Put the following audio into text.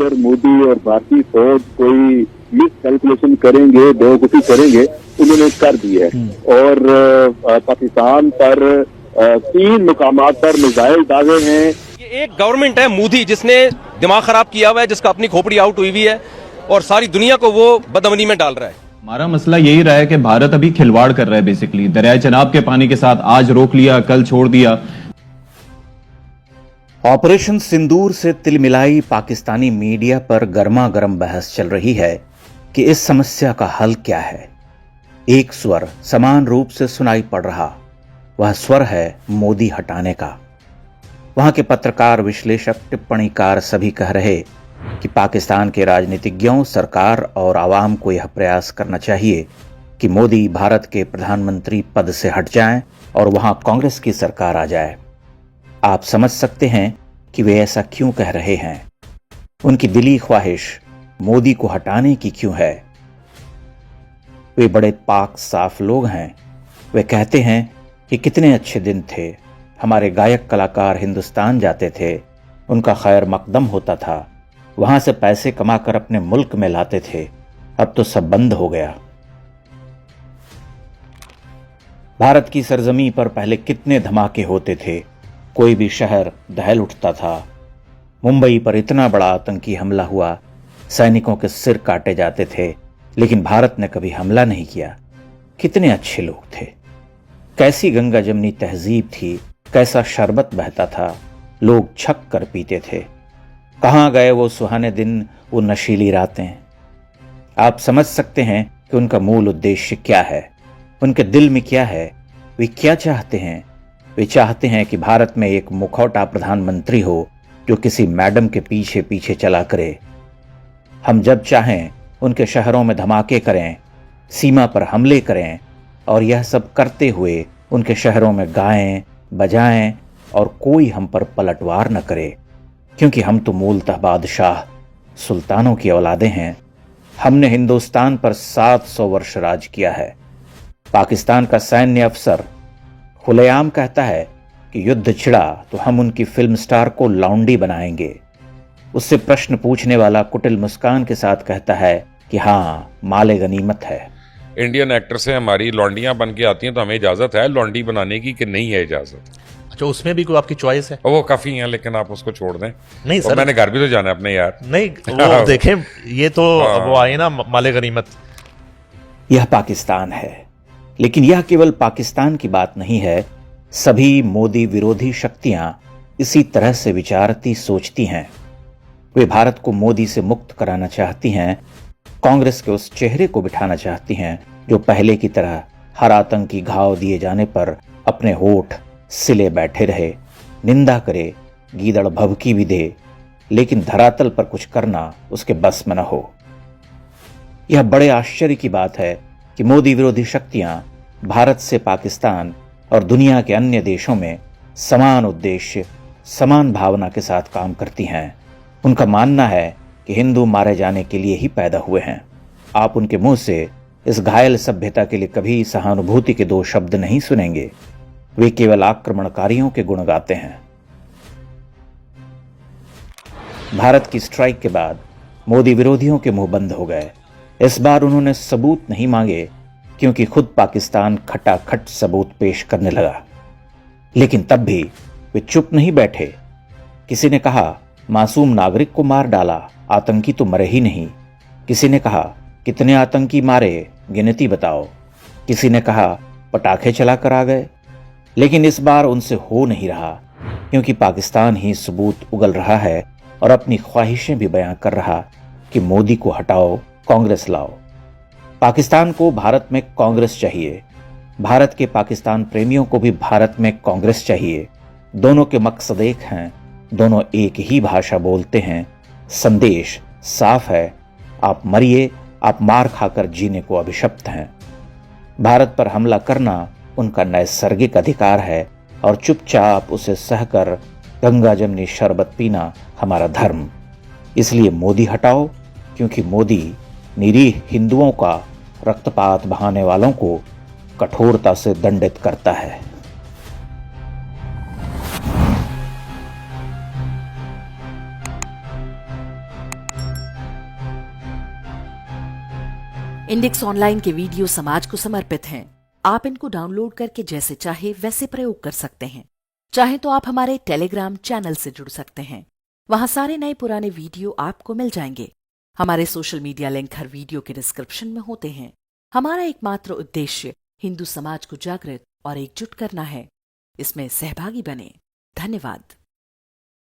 नरेंद्र मोदी और भारतीय फौज कोई मिस कैलकुलेशन करेंगे, बेवकूफी करेंगे, उन्होंने कर दी है। और पाकिस्तान पर 3 मुकामात पर मिसाइल दागे हैं। ये एक गवर्नमेंट है मोदी जिसने दिमाग खराब किया हुआ है, जिसका अपनी खोपड़ी आउट हुई हुई है और सारी दुनिया को वो बदअमनी में डाल रहा है। हमारा मसला यही रहा है कि भारत अभी खिलवाड़ कर रहा है। बेसिकली दरियाए चनाब के पानी के साथ आज रोक लिया, कल छोड़ दिया। ऑपरेशन सिंदूर से तिलमिलाई पाकिस्तानी मीडिया पर गर्मा गर्म बहस चल रही है कि इस समस्या का हल क्या है। एक स्वर समान रूप से सुनाई पड़ रहा, वह स्वर है मोदी हटाने का। वहां के पत्रकार, विश्लेषक, टिप्पणीकार सभी कह रहे कि पाकिस्तान के राजनीतिज्ञों, सरकार और आवाम को यह प्रयास करना चाहिए कि मोदी भारत के प्रधानमंत्री पद से हट जाएं और वहां कांग्रेस की सरकार आ जाए। आप समझ सकते हैं कि वे ऐसा क्यों कह रहे हैं। उनकी दिली ख्वाहिश मोदी को हटाने की क्यों है। वे बड़े पाक साफ लोग हैं। वे कहते हैं कि कितने अच्छे दिन थे, हमारे गायक कलाकार हिंदुस्तान जाते थे, उनका खैर मकदम होता था, वहां से पैसे कमाकर अपने मुल्क में लाते थे, अब तो सब बंद हो गया। भारत की सरजमी पर पहले कितने धमाके होते थे, कोई भी शहर दहल उठता था। मुंबई पर इतना बड़ा आतंकी हमला हुआ, सैनिकों के सिर काटे जाते थे, लेकिन भारत ने कभी हमला नहीं किया। कितने अच्छे लोग थे, कैसी गंगा जमनी तहजीब थी, कैसा शरबत बहता था, लोग छक कर पीते थे। कहाँ गए वो सुहाने दिन, वो नशीली रातें। आप समझ सकते हैं कि उनका मूल उद्देश्य क्या है, उनके दिल में क्या है, वे क्या चाहते हैं। वे चाहते हैं कि भारत में एक मुखौटा प्रधानमंत्री हो जो किसी मैडम के पीछे पीछे चला करे। हम जब चाहें उनके शहरों में धमाके करें, सीमा पर हमले करें और यह सब करते हुए उनके शहरों में गाएं, बजाएं और कोई हम पर पलटवार न करे, क्योंकि हम तो मूलतः बादशाह, सुल्तानों की औलादें हैं। हमने हिंदुस्तान पर 700 वर्ष राज किया है। पाकिस्तान का सैन्य अफसर खुलेआम कहता है कि युद्ध छिड़ा तो हम उनकी फिल्म स्टार को लौंडी बनाएंगे। उससे प्रश्न पूछने वाला कुटिल मुस्कान के साथ कहता है कि हाँ, माले गनीमत है। इंडियन एक्टर से हमारी लौंडियां बन के आती हैं तो हमें इजाजत है लौंडी बनाने की कि नहीं है इजाजत? अच्छा, उसमें भी कोई आपकी चॉइस है? वो काफी है, लेकिन आप उसको छोड़ दें। नहीं सर, मैंने घर भी तो जाना है अपने यार। नहीं वो देखें, ये तो वो आए ना माले गनीमत। यह पाकिस्तान है, लेकिन यह केवल पाकिस्तान की बात नहीं है। सभी मोदी विरोधी शक्तियां इसी तरह से विचारती, सोचती हैं। वे भारत को मोदी से मुक्त कराना चाहती हैं, कांग्रेस के उस चेहरे को बिठाना चाहती हैं जो पहले की तरह हर आतंकी घाव दिए जाने पर अपने होठ सिले बैठे रहे, निंदा करे, गीदड़ भभकी भी दे, लेकिन धरातल पर कुछ करना उसके बस में न हो। यह बड़े आश्चर्य की बात है कि मोदी विरोधी शक्तियां भारत से पाकिस्तान और दुनिया के अन्य देशों में समान उद्देश्य, समान भावना के साथ काम करती हैं। उनका मानना है कि हिंदू मारे जाने के लिए ही पैदा हुए हैं। आप उनके मुंह से इस घायल सभ्यता के लिए कभी सहानुभूति के 2 शब्द नहीं सुनेंगे। वे केवल आक्रमणकारियों के गुण गाते हैं। भारत की स्ट्राइक के बाद मोदी विरोधियों के मुंह बंद हो गए। इस बार उन्होंने सबूत नहीं मांगे, क्योंकि खुद पाकिस्तान खटाखट सबूत पेश करने लगा। लेकिन तब भी वे चुप नहीं बैठे। किसी ने कहा मासूम नागरिक को मार डाला, आतंकी तो मरे ही नहीं। किसी ने कहा कितने आतंकी मारे, गिनती बताओ। किसी ने कहा पटाखे चलाकर आ गए। लेकिन इस बार उनसे हो नहीं रहा, क्योंकि पाकिस्तान ही सबूत उगल रहा है और अपनी ख्वाहिशें भी बयां कर रहा कि मोदी को हटाओ, कांग्रेस लाओ। पाकिस्तान को भारत में कांग्रेस चाहिए, भारत के पाकिस्तान प्रेमियों को भी भारत में कांग्रेस चाहिए। दोनों के मकसद एक हैं, दोनों एक ही भाषा बोलते हैं। संदेश साफ है, आप मरिए, आप मार खाकर जीने को अभिशप्त हैं। भारत पर हमला करना उनका नैसर्गिक अधिकार है और चुपचाप उसे सहकर गंगा जमनी शरबत पीना हमारा धर्म। इसलिए मोदी हटाओ, क्योंकि मोदी निरीह हिंदुओं का रक्तपात बहाने वालों को कठोरता से दंडित करता है। इंडेक्स ऑनलाइन के वीडियो समाज को समर्पित हैं। आप इनको डाउनलोड करके जैसे चाहे वैसे प्रयोग कर सकते हैं। चाहे तो आप हमारे टेलीग्राम चैनल से जुड़ सकते हैं। वहां सारे नए पुराने वीडियो आपको मिल जाएंगे। हमारे सोशल मीडिया लिंक हर वीडियो के डिस्क्रिप्शन में होते हैं। हमारा एकमात्र उद्देश्य हिंदू समाज को जागृत और एकजुट करना है। इसमें सहभागी बने। धन्यवाद।